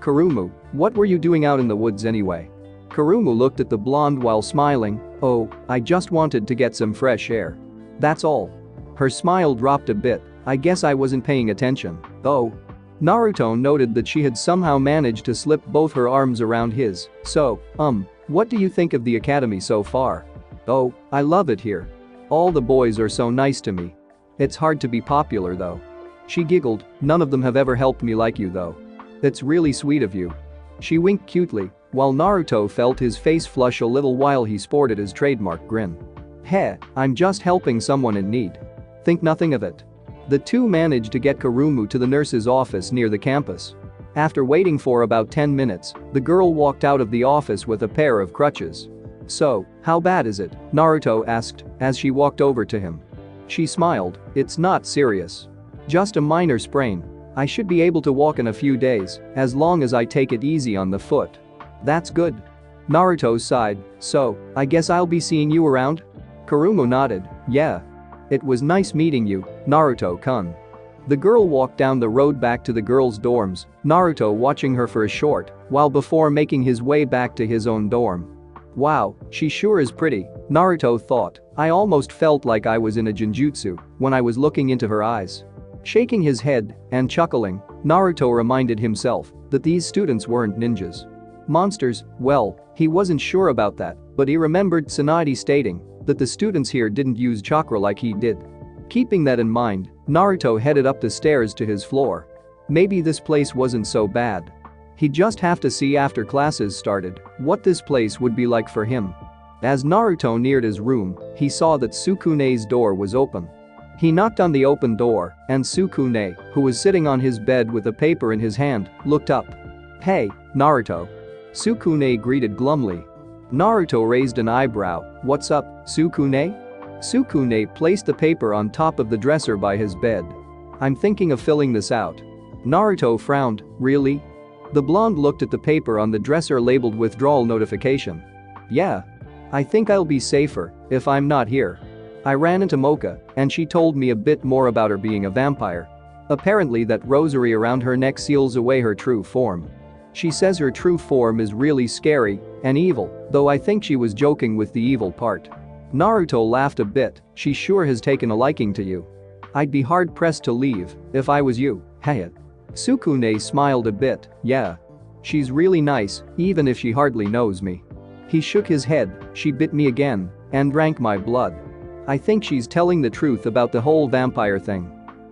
Kurumu, what were you doing out in the woods anyway?" Kurumu looked at the blonde while smiling. "Oh, I just wanted to get some fresh air. That's all." Her smile dropped a bit. "I guess I wasn't paying attention." "Oh." Naruto noted that she had somehow managed to slip both her arms around his. "So, what do you think of the academy so far?" "Oh, I love it here. All the boys are so nice to me. It's hard to be popular though." She giggled. "None of them have ever helped me like you though. It's really sweet of you." She winked cutely, while Naruto felt his face flush a little while he sported his trademark grin. "Heh, I'm just helping someone in need. Think nothing of it." The two managed to get Kurumu to the nurse's office near the campus. After waiting for about 10 minutes, the girl walked out of the office with a pair of crutches. "So, how bad is it?" Naruto asked as she walked over to him. She smiled. "It's not serious. Just a minor sprain. I should be able to walk in a few days, as long as I take it easy on the foot." "That's good." Naruto sighed. "So, I guess I'll be seeing you around?" Kurumu nodded. "Yeah. It was nice meeting you, Naruto-kun." The girl walked down the road back to the girls' dorms, Naruto watching her for a short while before making his way back to his own dorm. "Wow, she sure is pretty," Naruto thought. "I almost felt like I was in a genjutsu when I was looking into her eyes." Shaking his head and chuckling, Naruto reminded himself that these students weren't ninjas. Monsters, well, he wasn't sure about that, but he remembered Tsunade stating that the students here didn't use chakra like he did. Keeping that in mind, Naruto headed up the stairs to his floor. Maybe this place wasn't so bad. He'd just have to see after classes started what this place would be like for him. As Naruto neared his room, he saw that Sukune's door was open. He knocked on the open door, and Sukune, who was sitting on his bed with a paper in his hand, looked up. "Hey, Naruto." Sukune greeted glumly. Naruto raised an eyebrow. "What's up, Sukune?" Sukune placed the paper on top of the dresser by his bed. "I'm thinking of filling this out." Naruto frowned. "Really?" The blonde looked at the paper on the dresser labeled withdrawal notification. "Yeah. I think I'll be safer if I'm not here. I ran into Moka, and she told me a bit more about her being a vampire. Apparently that rosary around her neck seals away her true form. She says her true form is really scary and evil, though I think she was joking with the evil part. Naruto laughed a bit. She sure has taken a liking to you. I'd be hard-pressed to leave if I was you, hey. Sukune smiled a bit. Yeah. She's really nice, even if she hardly knows me. He shook his head. She bit me again and drank my blood. I think she's telling the truth about the whole vampire thing.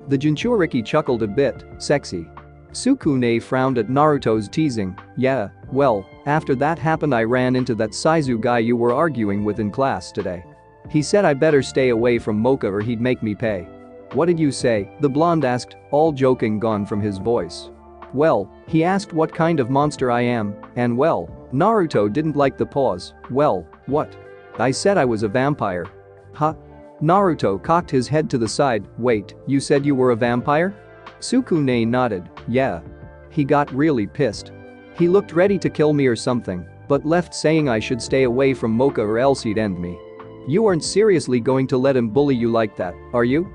The Jinchuriki chuckled a bit. Sexy. Sukune frowned at Naruto's teasing. Yeah, well, after that happened I ran into that Saizu guy you were arguing with in class today. He said I better stay away from Moka or he'd make me pay. What did you say? The blonde asked, all joking gone from his voice. Well, he asked what kind of monster I am, and well, Naruto didn't like the pause. Well, what? I said I was a vampire. Huh? Naruto cocked his head to the side. Wait, you said you were a vampire? Sukune nodded. Yeah. He got really pissed. He looked ready to kill me or something, but left saying I should stay away from Moka or else he'd end me. You aren't seriously going to let him bully you like that, are you?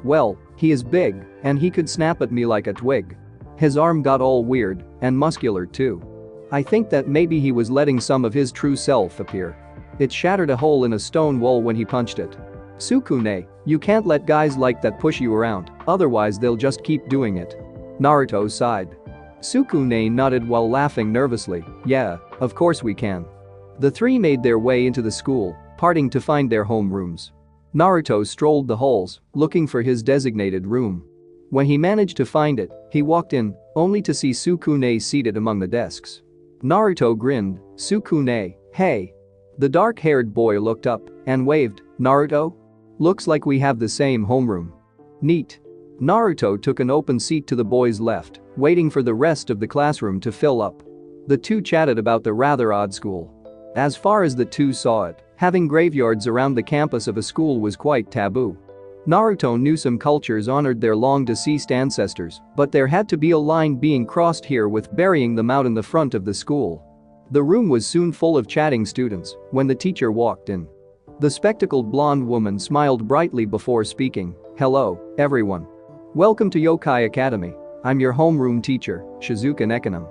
Well, he is big, and he could snap at me like a twig. His arm got all weird and muscular too. I think that maybe he was letting some of his true self appear. It shattered a hole in a stone wall when he punched it. Sukune, you can't let guys like that push you around, otherwise they'll just keep doing it. Naruto sighed. Sukune nodded while laughing nervously. Yeah, of course we can. The three made their way into the school, parting to find their homerooms. Naruto strolled the halls, looking for his designated room. When he managed to find it, he walked in, only to see Sukune seated among the desks. Naruto grinned. Sukune, hey. The dark-haired boy looked up and waved. Naruto? Looks like we have the same homeroom. Neat. Naruto took an open seat to the boy's left, waiting for the rest of the classroom to fill up. The two chatted about the rather odd school. As far as the two saw it, having graveyards around the campus of a school was quite taboo. Naruto knew some cultures honored their long-deceased ancestors, but there had to be a line being crossed here with burying them out in the front of the school. The room was soon full of chatting students when the teacher walked in. The spectacled blonde woman smiled brightly before speaking. Hello, everyone. Welcome to Youkai Academy. I'm your homeroom teacher, Shizuka Nekonom.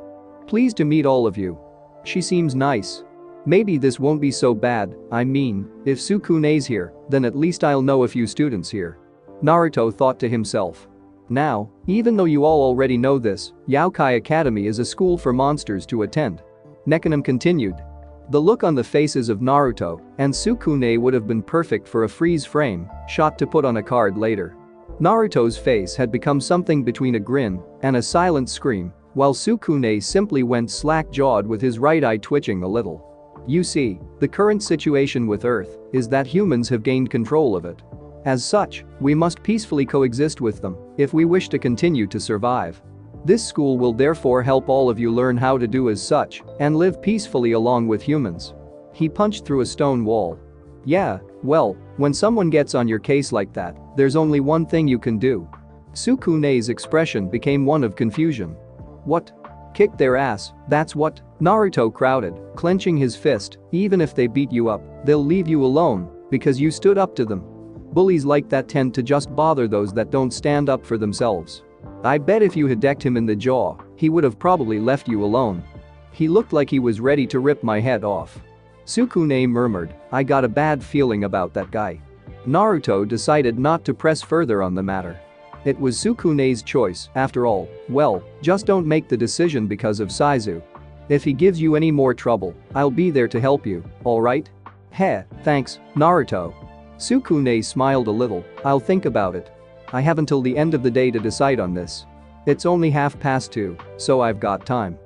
Pleased to meet all of you. She seems nice. Maybe this won't be so bad, I mean, if Sukune's here, then at least I'll know a few students here. Naruto thought to himself. Now, even though you all already know this, Youkai Academy is a school for monsters to attend. Nekonom continued. The look on the faces of Naruto and Sukune would have been perfect for a freeze frame shot to put on a card later. Naruto's face had become something between a grin and a silent scream, while Sukune simply went slack-jawed with his right eye twitching a little. You see, the current situation with Earth is that humans have gained control of it. As such, we must peacefully coexist with them if we wish to continue to survive. This school will therefore help all of you learn how to do as such and live peacefully along with humans. He punched through a stone wall. Yeah, well, when someone gets on your case like that, there's only one thing you can do. Sukune's expression became one of confusion. What? Kick their ass, that's what? Naruto crowded, clenching his fist. Even if they beat you up, they'll leave you alone because you stood up to them. Bullies like that tend to just bother those that don't stand up for themselves. I bet if you had decked him in the jaw, he would have probably left you alone. He looked like he was ready to rip my head off. Sukune murmured, I got a bad feeling about that guy. Naruto decided not to press further on the matter. It was Sukune's choice, after all. Well, just don't make the decision because of Saizu. If he gives you any more trouble, I'll be there to help you, alright? Heh, thanks, Naruto. Sukune smiled a little. I'll think about it. I have until the end of the day to decide on this. It's only 2:30, so I've got time.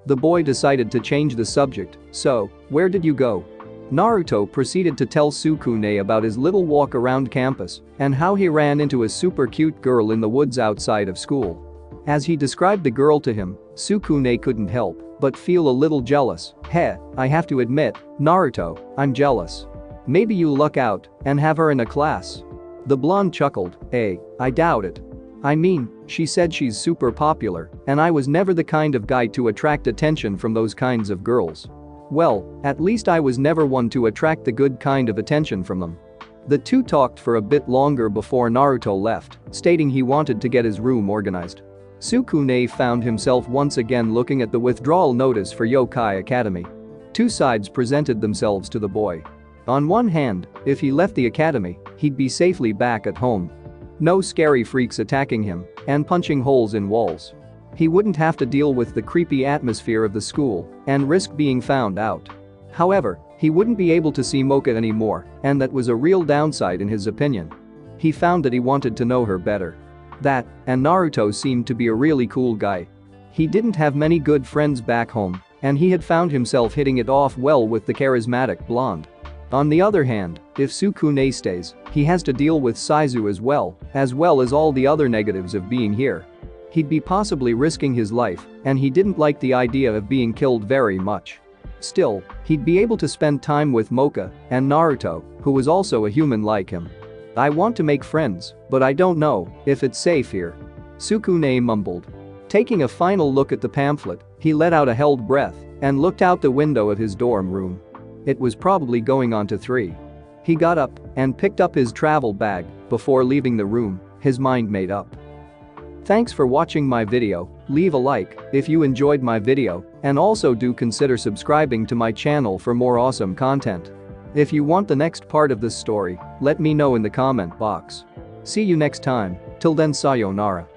The boy decided to change the subject. So, where did you go? Naruto proceeded to tell Sukune about his little walk around campus and how he ran into a super cute girl in the woods outside of school. As he described the girl to him, Sukune couldn't help but feel a little jealous. Heh, I have to admit, Naruto, I'm jealous. Maybe you luck out and have her in a class. The blonde chuckled. I doubt it. I mean, she said she's super popular, and I was never the kind of guy to attract attention from those kinds of girls. Well, at least I was never one to attract the good kind of attention from them. The two talked for a bit longer before Naruto left, stating he wanted to get his room organized. Sukune found himself once again looking at the withdrawal notice for Youkai Academy. Two sides presented themselves to the boy. On one hand, if he left the academy, he'd be safely back at home. No scary freaks attacking him and punching holes in walls. He wouldn't have to deal with the creepy atmosphere of the school and risk being found out. However, he wouldn't be able to see Moka anymore, and that was a real downside in his opinion. He found that he wanted to know her better. That, and Naruto seemed to be a really cool guy. He didn't have many good friends back home, and he had found himself hitting it off well with the charismatic blonde. On the other hand, if Sukune stays, he has to deal with Saizu as well as all the other negatives of being here. He'd be possibly risking his life, and he didn't like the idea of being killed very much. Still, he'd be able to spend time with Moka and Naruto, who was also a human like him. I want to make friends, but I don't know if it's safe here. Sukune mumbled. Taking a final look at the pamphlet, he let out a held breath and looked out the window of his dorm room. It was probably going on to 3. He got up and picked up his travel bag before leaving the room, his mind made up. Thanks for watching my video. Leave a like if you enjoyed my video, and also do consider subscribing to my channel for more awesome content. If you want the next part of this story, let me know in the comment box. See you next time. Till then, sayonara.